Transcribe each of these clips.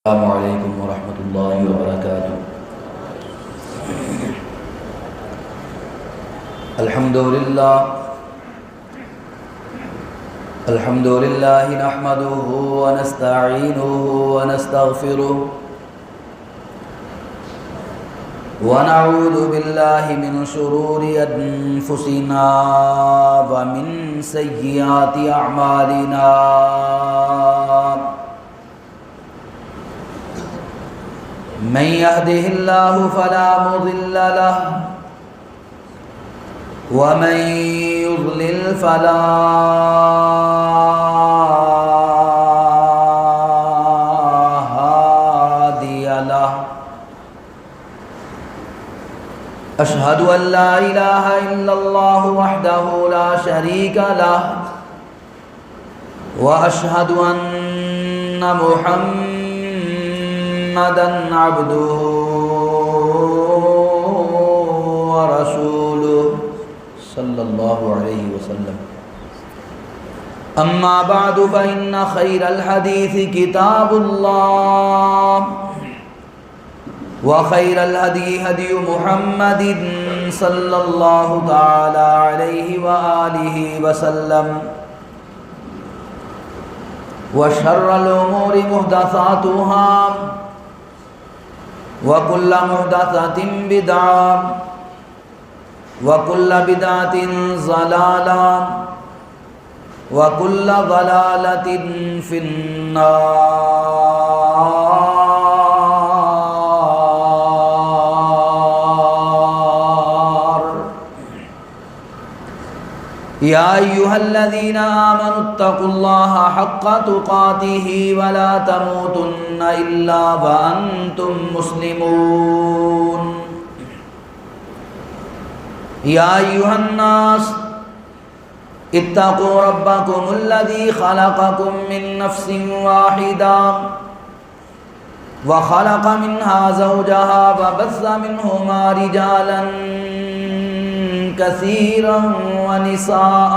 السلام علیکم ورحمۃ اللہ وبرکاتہ۔ الحمد للہ نحمده ونستعینه ونستغفره ونعوذ باللہ من شرور انفسنا ومن سیئات اعمالنا، من يهده الله فلا مضل له ومن يضلل فلا هادي له، أشهد أن لا إله إلا الله وحده لا شريك له، وأشهد أن محمدًا عبده ورسوله صلى الله عليه وسلم۔ أما بعد فإن خير الحديث كتاب الله، وخير الهدي هدي محمد صلى الله تعالى عليه وآله وسلم، وشر الأمور محدثاتها، وكل محدثة بدعة، وكل بدعة ضلالة، وكل ضلالة في النار۔ يا أيها الذين آمنوا اتقوا الله حق تقاته ولا تموتن إلا وأنتم مسلمون۔ يا أيها الناس اتقوا ربكم الذي خلقكم من نفس واحدة وخلق منها زوجها وبث منهما رجالا كثيرا ونساء،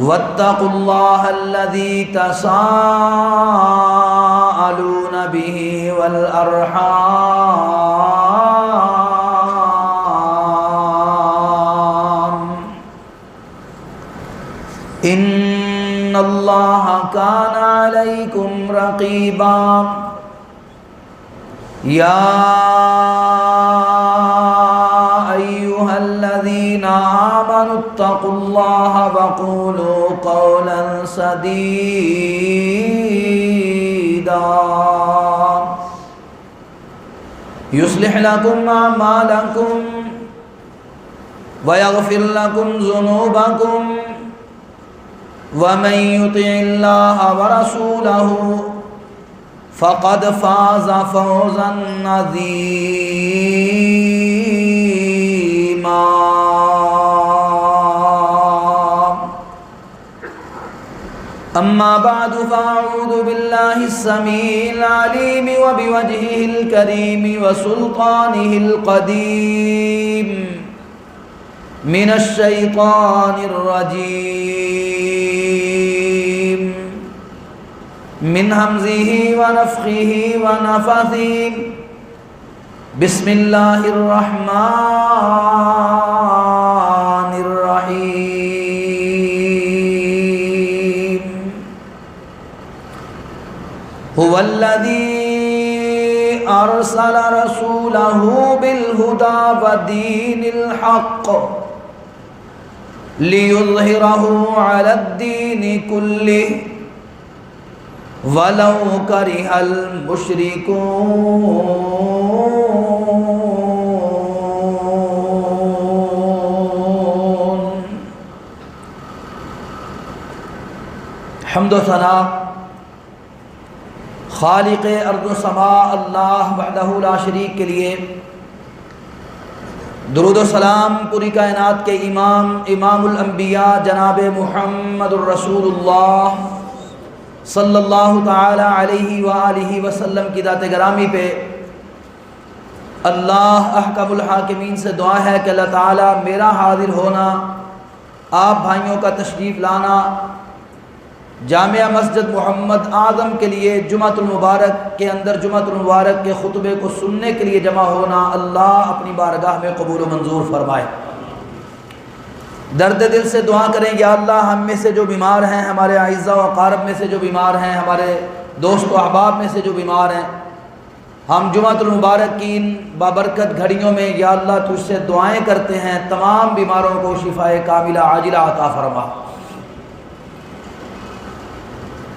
واتقوا الله الذي تساءلون به والأرحام، إن الله كان عليكم رقيبا۔ يا أيها الذين آمنوا اتقوا الله وقولوا قولا سديدا يصلح لكم أعمالكم ويغفر لكم ذنوبكم، ومن يطع الله ورسوله فقد فاز فوزا عظيما۔ أما بعد فأعوذ بالله السميع العليم وبوجهه الكريم وسلطانه القديم من الشيطان الرجيم، من همزه ونفخه ونفثه، بسم الله الرحمن الرحيم۔ هو الذي أرسل رسوله بالهدى ودين الحق ليظهره على الدين كله وَلَوْ كَرِهَ الْمُشْرِكُونَ۔ حمد و ثنا خالق ارض و سماء اللہ وحدہ لا شریک کے لیے، درود و سلام پوری کائنات کے امام الانبیاء جناب محمد الرسول اللہ صلی اللہ تعالی علیہ وآلہ وسلم کی ذات گرامی پہ اللہ احکم الحاکمین سے دعا ہے کہ اللہ تعالیٰ میرا حاضر ہونا، آپ بھائیوں کا تشریف لانا، جامعہ مسجد محمد اعظم کے لیے جمعۃ المبارک کے اندر جمعۃ المبارک کے خطبے کو سننے کے لیے جمع ہونا اللہ اپنی بارگاہ میں قبول و منظور فرمائے۔ درد دل سے دعا کریں، یا اللہ ہم میں سے جو بیمار ہیں، ہمارے اعزاء و اقارب میں سے جو بیمار ہیں، ہمارے دوست و احباب میں سے جو بیمار ہیں، ہم جمعۃ المبارک کی ان بابرکت گھڑیوں میں یا اللہ تجھ سے دعائیں کرتے ہیں، تمام بیماروں کو شفائے کاملہ عاجلہ عطا فرما۔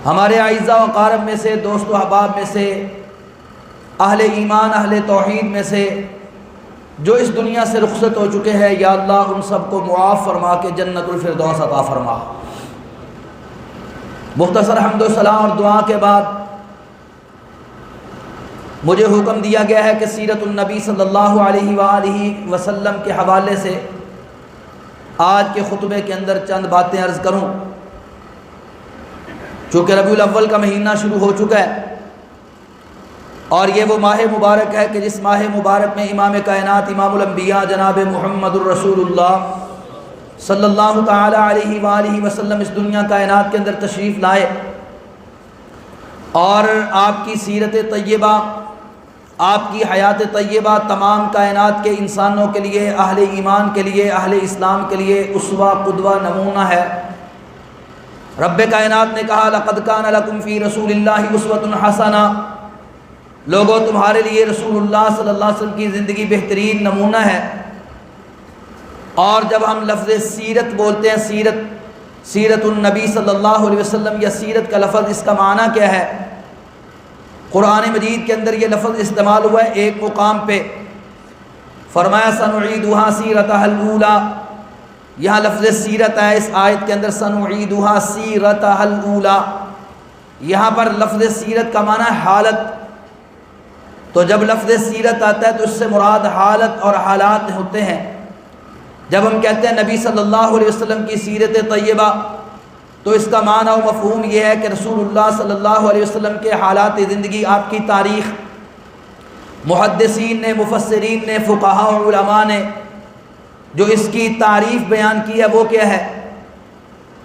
ہمارے اعزاء و اقارب میں سے، دوست و احباب میں سے، اہل ایمان اہل توحید میں سے جو اس دنیا سے رخصت ہو چکے ہیں، یا اللہ ان سب کو معاف فرما کے جنت الفردوس عطا فرما۔ مختصر حمد و ثنا اور دعا کے بعد مجھے حکم دیا گیا ہے کہ سیرت النبی صلی اللہ علیہ وآلہ وسلم کے حوالے سے آج کے خطبے کے اندر چند باتیں عرض کروں۔ چونکہ ربیع الاول کا مہینہ شروع ہو چکا ہے اور یہ وہ ماہ مبارک ہے کہ جس ماہ مبارک میں امام کائنات امام الانبیاء جناب محمد الرسول اللہ صلی اللہ تعالی علیہ وآلہ وسلم اس دنیا کائنات کے اندر تشریف لائے، اور آپ کی سیرت طیبہ، آپ کی حیات طیبہ تمام کائنات کے انسانوں کے لیے، اہل ایمان کے لیے، اہل اسلام کے لیے اسوہ قدوہ نمونہ ہے۔ رب کائنات نے کہا لقد کان لکم فی رسول اللہ اسوۃ حسنہ، لوگوں تمہارے لیے رسول اللہ صلی اللہ علیہ وسلم کی زندگی بہترین نمونہ ہے۔ اور جب ہم لفظ سیرت بولتے ہیں، سیرت النبی صلی اللہ علیہ وسلم یا سیرت کا لفظ، اس کا معنی کیا ہے؟ قرآن مجید کے اندر یہ لفظ استعمال ہوا ہے ایک مقام پہ، فرمایا سنعیدھا سیرتھا الاولی، یہاں لفظ سیرت ہے اس آیت کے اندر، سنعیدھا سیرتھا الاولی، یہاں پر لفظ سیرت کا معنی ہے حالت۔ تو جب لفظ سیرت آتا ہے تو اس سے مراد حالت اور حالات ہوتے ہیں۔ جب ہم کہتے ہیں نبی صلی اللہ علیہ وسلم کی سیرت طیبہ، تو اس کا معنی و مفہوم یہ ہے کہ رسول اللہ صلی اللہ علیہ وسلم کے حالات زندگی، آپ کی تاریخ، محدثین نے، مفسرین نے، فقہاء و علماء نے جو اس کی تعریف بیان کی ہے وہ کیا ہے؟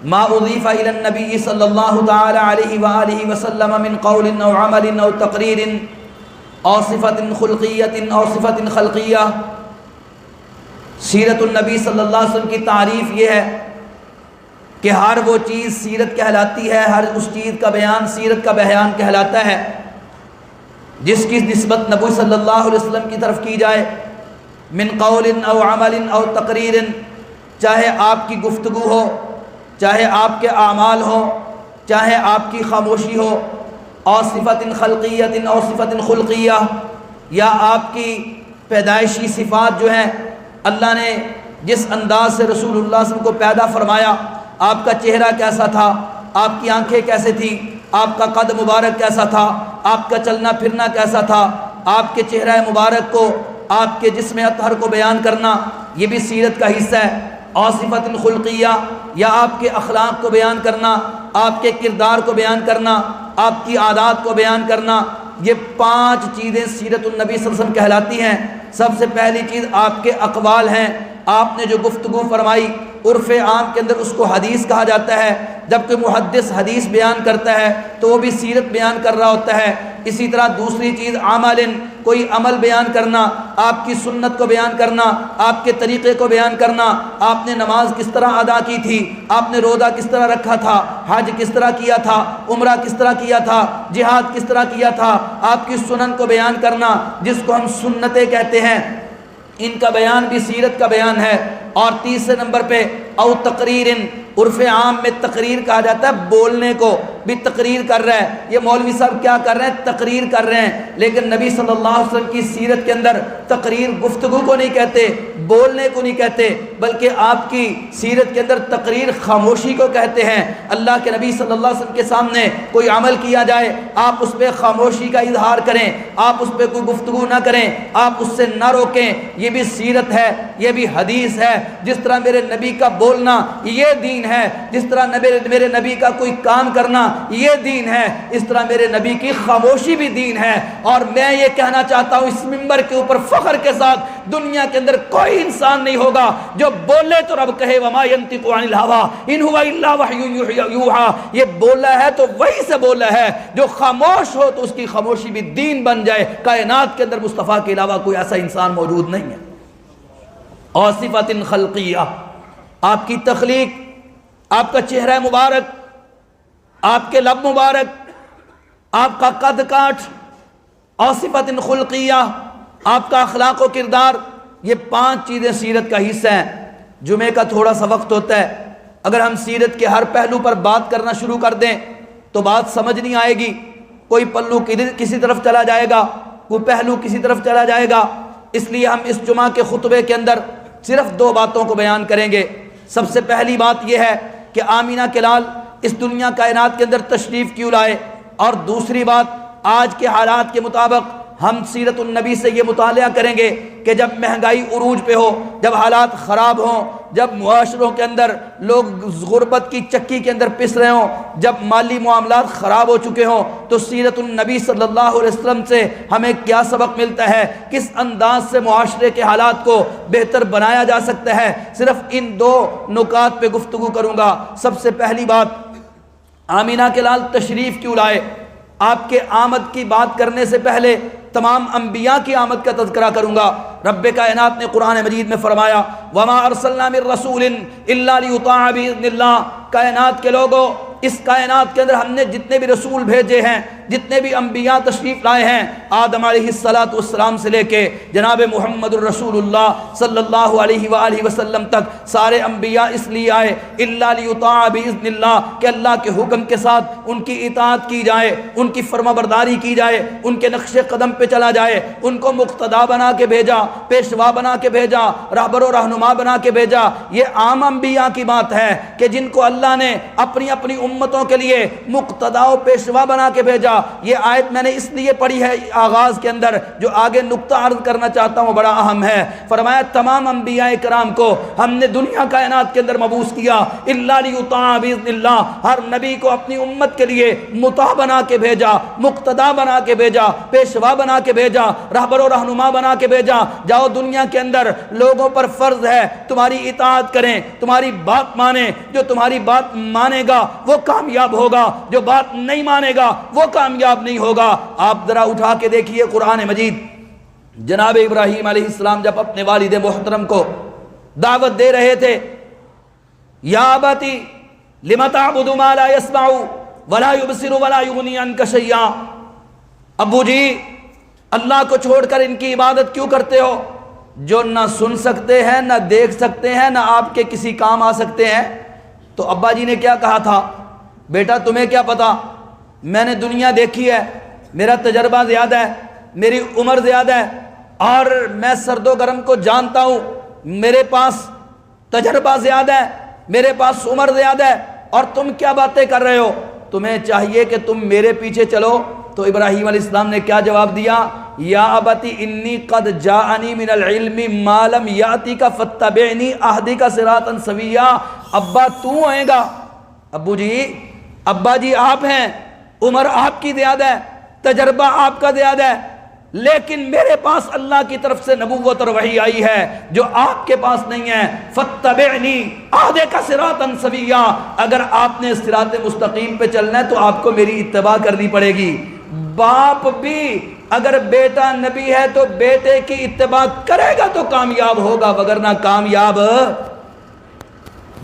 ما اضیف الی النبی صلی اللہ تعالی علیہ وآلہ وسلم من قول او عمل او تقریر او صفت خلقیت او صفت خلقیہ۔ سیرت النبی صلی اللہ علیہ وسلم کی تعریف یہ ہے کہ ہر وہ چیز سیرت کہلاتی ہے، ہر اس چیز کا بیان سیرت کا بیان کہلاتا ہے جس کی نسبت نبی صلی اللہ علیہ وسلم کی طرف کی جائے، من قول او عمل او تقریر، چاہے آپ کی گفتگو ہو، چاہے آپ کے اعمال ہو، چاہے آپ کی خاموشی ہو، او صفت خلقیت او صفت خلقیہ، یا آپ کی پیدائشی صفات جو ہیں، اللہ نے جس انداز سے رسول اللہ صلی اللہ علیہ وسلم کو پیدا فرمایا، آپ کا چہرہ کیسا تھا، آپ کی آنکھیں کیسے تھیں، آپ کا قد مبارک کیسا تھا، آپ کا چلنا پھرنا کیسا تھا، آپ کے چہرہ مبارک کو، آپ کے جسم اطہر کو بیان کرنا، یہ بھی سیرت کا حصہ ہے۔ اور صفت خلقیہ، یا آپ کے اخلاق کو بیان کرنا، آپ کے کردار کو بیان کرنا، آپ کی عادات کو بیان کرنا، یہ 5 چیزیں سیرت النبی صلی اللہ علیہ وسلم کہلاتی ہیں۔ سب سے پہلی چیز آپ کے اقوال ہیں، آپ نے جو گفتگو فرمائی، عرف عام کے اندر اس کو حدیث کہا جاتا ہے۔ جب کوئی محدث حدیث بیان کرتا ہے تو وہ بھی سیرت بیان کر رہا ہوتا ہے۔ اسی طرح دوسری چیز عمل، کوئی عمل بیان کرنا، آپ کی سنت کو بیان کرنا، آپ کے طریقے کو بیان کرنا، آپ نے نماز کس طرح ادا کی تھی، آپ نے روزہ کس طرح رکھا تھا، حج کس طرح کیا تھا، عمرہ کس طرح کیا تھا، جہاد کس طرح کیا تھا، آپ کی سنن کو بیان کرنا جس کو ہم سنتیں کہتے ہیں، ان کا بیان بھی سیرت کا بیان ہے۔ اور تیسرے نمبر پہ او تقریر، عرف عام میں تقریر کہا جاتا ہے بولنے کو، بھی تقریر کر رہا ہے، یہ مولوی صاحب کیا کر رہے ہیں؟ تقریر کر رہے ہیں۔ لیکن نبی صلی اللہ علیہ وسلم کی سیرت کے اندر تقریر گفتگو کو نہیں کہتے، بولنے کو نہیں کہتے، بلکہ آپ کی سیرت کے اندر تقریر خاموشی کو کہتے ہیں۔ اللہ کے نبی صلی اللہ علیہ وسلم کے سامنے کوئی عمل کیا جائے، آپ اس پہ خاموشی کا اظہار کریں، آپ اس پہ کوئی گفتگو نہ کریں، آپ اس سے نہ روکیں، یہ بھی سیرت ہے، یہ بھی حدیث ہے۔ جس طرح میرے نبی کا بول بولنا یہ دین ہے، جس طرح میرے نبی کا کوئی کام کرنا یہ دین ہے، اس طرح میرے نبی کی خاموشی بھی دین ہے۔ اور میں یہ کہنا چاہتا ہوں اس منبر کے اوپر فخر کے ساتھ، دنیا کے اندر کوئی انسان نہیں ہوگا جو بولے تو رب کہے وما ينطق عن الهوى ان هو الا وحی یوحى، یہ بولا ہے تو وہی سے بولا ہے، جو خاموش ہو تو اس کی خاموشی بھی دین بن جائے۔ کائنات کے اندر مصطفیٰ کے علاوہ کوئی ایسا انسان موجود نہیں ہے۔ اور صفت خلقیہ، آپ کی تخلیق، آپ کا چہرہ مبارک، آپ کے لب مبارک، آپ کا قد کاٹ، اور صفت خلقیہ آپ کا اخلاق و کردار، یہ 5 چیزیں سیرت کا حصہ ہیں۔ جمعے کا تھوڑا سا وقت ہوتا ہے، اگر ہم سیرت کے ہر پہلو پر بات کرنا شروع کر دیں تو بات سمجھ نہیں آئے گی، کوئی پہلو کسی طرف چلا جائے گا، کوئی پہلو کسی طرف چلا جائے گا۔ اس لیے ہم اس جمعہ کے خطبے کے اندر صرف 2 باتوں کو بیان کریں گے۔ سب سے پہلی بات یہ ہے کہ آمینہ کے لال اس دنیا کائنات کے اندر تشریف کیوں لائے، اور دوسری بات آج کے حالات کے مطابق ہم سیرت النبی سے یہ مطالعہ کریں گے کہ جب مہنگائی عروج پہ ہو، جب حالات خراب ہوں، جب معاشروں کے اندر لوگ غربت کی چکی کے اندر پس رہے ہوں، جب مالی معاملات خراب ہو چکے ہوں، تو سیرت النبی صلی اللہ علیہ وسلم سے ہمیں کیا سبق ملتا ہے، کس انداز سے معاشرے کے حالات کو بہتر بنایا جا سکتا ہے۔ صرف ان 2 نکات پہ گفتگو کروں گا۔ سب سے پہلی بات، آمینہ کے لال تشریف کیوں لائے۔ آپ کے آمد کی بات کرنے سے پہلے تمام انبیاء کی آمد کا تذکرہ کروں گا۔ رب کائنات نے قرآن مجید میں فرمایا وما ارسلنا من رسول الا لیطاع باذن اللہ، کائنات کے لوگوں، اس کائنات کے اندر ہم نے جتنے بھی رسول بھیجے ہیں، جتنے بھی انبیاء تشریف لائے ہیں، آدم علیہ السلام سے لے کے جناب محمد الرسول اللہ صلی اللہ علیہ وآلہ وسلم تک سارے انبیاء اس لیے آئے الا لیطاع باذن اللہ، کہ اللہ کے حکم کے ساتھ ان کی اطاعت کی جائے، ان کی فرما برداری کی جائے، ان کے نقش قدم پہ چلا جائے، ان کو مقتدا بنا کے بھیجا، پیشوا بنا کے بھیجا، رہبر و رہنما بنا کے بھیجا۔ یہ عام انبیاء کی بات ہے کہ جن کو اللہ نے اپنی اپنی امتوں کے لیے مقتدا و پیشوا بنا کے بھیجا۔ یہ آیت میں نے اس لیے پڑھی ہے آغاز کے اندر، جو آگے نقطہ عرض کرنا چاہتا ہوں بڑا اہم ہے۔ فرمایا تمام انبیاء کرام کو ہم نے دنیا کائنات کے اندر مبعوث کیا الا لیطاع باذن اللہ، ہر نبی کو اپنی امت کے لیے مطاع بنا کے بھیجا، مقتدا بنا کے بھیجا، پیشوا بنا کے بھیجا، رہبر و رہنما بنا کے بھیجا۔ جاؤ دنیا کے اندر لوگوں پر فرض ہے تمہاری اطاعت کریں، تمہاری بات مانیں، جو تمہاری بات مانے گا وہ کامیاب ہوگا، جو بات نہیں مانے گا وہ کامیاب نہیں ہوگا۔ آپ ذرا اٹھا کے دیکھیے قرآن مجید، جناب ابراہیم علیہ السلام جب اپنے والد محترم کو دعوت دے رہے تھے، یا ابتی لم تعبد ما لا يسمع ولا يبصر ولا يغني عنك شيئا، ابو جی اللہ کو چھوڑ کر ان کی عبادت کیوں کرتے ہو جو نہ سن سکتے ہیں، نہ دیکھ سکتے ہیں، نہ آپ کے کسی کام آ سکتے ہیں؟ تو ابا جی نے کیا کہا تھا، بیٹا تمہیں کیا پتا، میں نے دنیا دیکھی ہے، میرا تجربہ زیادہ ہے، میری عمر زیادہ ہے، اور میں سرد و گرم کو جانتا ہوں، میرے پاس تجربہ زیادہ ہے، میرے پاس عمر زیادہ ہے، اور تم کیا باتیں کر رہے ہو، تمہیں چاہیے کہ تم میرے پیچھے چلو۔ تو ابراہیم علیہ السلام نے کیا جواب دیا، یا ابتی انی قد جاءنی من العلم ما لم یاتک فاتبعنی اہدک صراطا سویا۔ ابا تو آئے گا، ابو جی، ابا جی آپ ہیں، عمر آپ کی زیادہ ہے، تجربہ آپ کا زیادہ ہے، لیکن میرے پاس اللہ کی طرف سے نبوت اور وحی آئی ہے جو آپ کے پاس نہیں ہے۔ فاتبعنی اہدک صراطا سویا، اگر آپ نے صراط مستقیم پہ چلنا ہے تو آپ کو میری اتباع کرنی پڑے گی۔ باپ بھی اگر بیٹا نبی ہے تو بیٹے کی اتباع کرے گا تو کامیاب ہوگا، وگرنہ کامیاب۔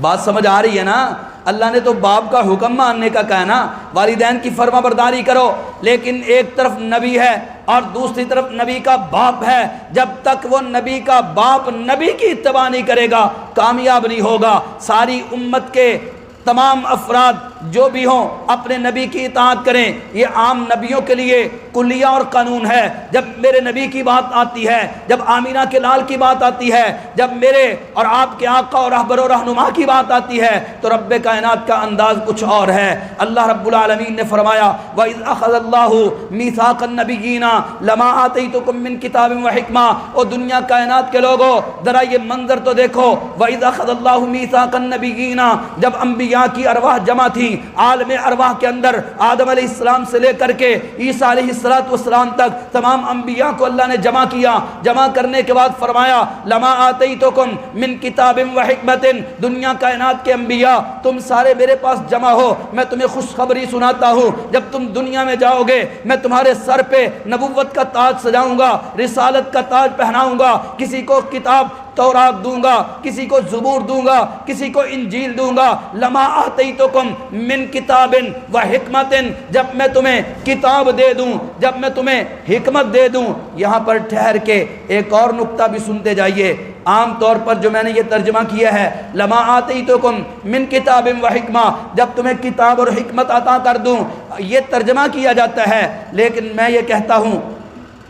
بات سمجھ آ رہی ہے نا؟ اللہ نے تو باپ کا حکم ماننے کا کہا نا، والدین کی فرما برداری کرو، لیکن ایک طرف نبی ہے اور دوسری طرف نبی کا باپ ہے، جب تک وہ نبی کا باپ نبی کی اتباع نہیں کرے گا کامیاب نہیں ہوگا۔ ساری امت کے تمام افراد جو بھی ہوں اپنے نبی کی اطاعت کریں۔ یہ عام نبیوں کے لیے کلیہ اور قانون ہے۔ جب میرے نبی کی بات آتی ہے، جب آمینہ کے لال کی بات آتی ہے، جب میرے اور آپ کے آقا اور رہبر و رہنما کی بات آتی ہے تو رب کائنات کا انداز کچھ اور ہے۔ اللہ رب العالمین نے فرمایا وَإِذْ أَخَذَ اللَّهُ مِيثَاقَ النَّبِيِّينَ لَمَا آتَيْتُكُم مِّن كِتَابٍ وَحِكْمَةٍ۔ او دنیا کائنات کے لوگوں ذرا یہ منظر تو دیکھو، وَإِذْ أَخَذَ اللَّهُ مِيثَاقَ النَّبِيِّينَ، جب انبیاء کی ارواح جمع تھی عالم ارواح کے اندر، آدم علیہ السلام سے لے کر کے عیسیٰ علیہ السلام تک تمام انبیاء کو اللہ نے جمع کیا۔ جمع کرنے کے بعد فرمایا لما آتیتکم من کتاب و حکمت، دنیا کائنات کے انبیاء تم سارے میرے پاس جمع ہو، میں تمہیں خوشخبری سناتا ہوں، جب تم دنیا میں جاؤ گے میں تمہارے سر پہ نبوت کا تاج سجاؤں گا، رسالت کا تاج پہناؤں گا، کسی کو کتاب تورات دوں گا، کسی کو زبور دوں گا، کسی کو انجیل دوں گا۔ لما آتیتکم من کتاب و حکمت، جب میں تمہیں کتاب دے دوں، جب میں تمہیں حکمت دے دوں۔ یہاں پر ٹھہر کے ایک اور نقطہ بھی سنتے جائیے۔ عام طور پر جو میں نے یہ ترجمہ کیا ہے لما آتیتکم من کتاب و حکمہ، جب تمہیں کتاب اور حکمت عطا کر دوں، یہ ترجمہ کیا جاتا ہے، لیکن میں یہ کہتا ہوں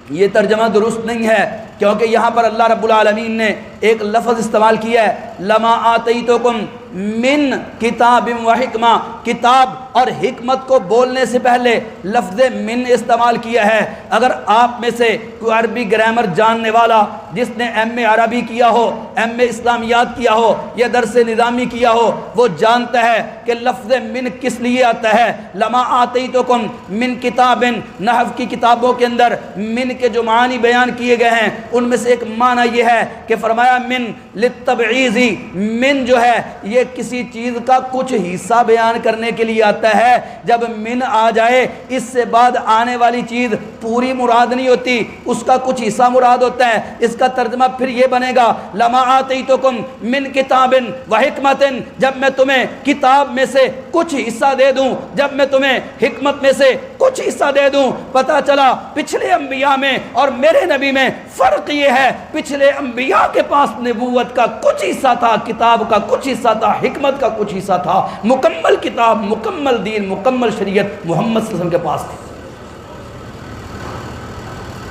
یہ ترجمہ درست نہیں ہے، کیونکہ یہاں پر اللہ رب العالمین نے ایک لفظ استعمال کیا ہے لما آتیتکم من کتاب و حکمہ، کتاب اور حکمت کو بولنے سے پہلے لفظ من استعمال کیا ہے۔ اگر آپ میں سے کوئی عربی گرامر جاننے والا جس نے ایم اے عربی کیا ہو، ایم اے اسلامیات کیا ہو یا درس نظامی کیا ہو، وہ جانتا ہے کہ لفظ من کس لیے آتا ہے۔ لما آتیتکم من کتاب، نحو کی کتابوں کے اندر من کے جو معنی بیان کیے گئے ہیں ان میں سے ایک معنی یہ ہے کہ فرمایا من للتبعیضی، من جو ہے یہ کسی چیز کا کچھ حصہ بیان کرنے کے لیے آتا ہے۔ جب من آ جائے اس سے بعد آنے والی چیز پوری مراد نہیں ہوتی، اس کا کچھ حصہ مراد ہوتا ہے۔ اس کا ترجمہ پھر یہ بنے گا لما آتیتکم من کتاب و حکمت، جب میں تمہیں کتاب میں سے کچھ حصہ دے دوں، جب میں تمہیں حکمت میں سے کچھ حصہ دے دوں۔ پتہ چلا پچھلے انبیاء میں اور میرے نبی میں فرق یہ ہے، پچھلے انبیاء کے پاس نبوت کا کچھ حصہ تھا، کتاب کا کچھ حصہ تھا، حکمت کا کچھ حصہ تھا، مکمل کتاب، مکمل دین، مکمل شریعت محمد صلی اللہ علیہ وسلم کے پاس تھی۔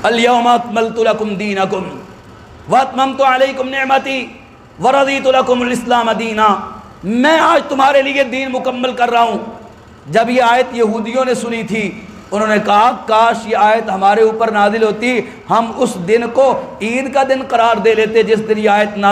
الیوم اکملت لکم دینکم واتممت علیکم نعمتی ورضیت لکم الاسلام دینا، میں آج تمہارے لیے دین مکمل کر رہا ہوں۔ جب یہ آیت یہودیوں نے سنی تھی انہوں نے کہا کاش یہ آیت ہمارے اوپر نازل ہوتی، ہم اس دن کو عید کا دن قرار دے لیتے جس دن یہ آیت نازل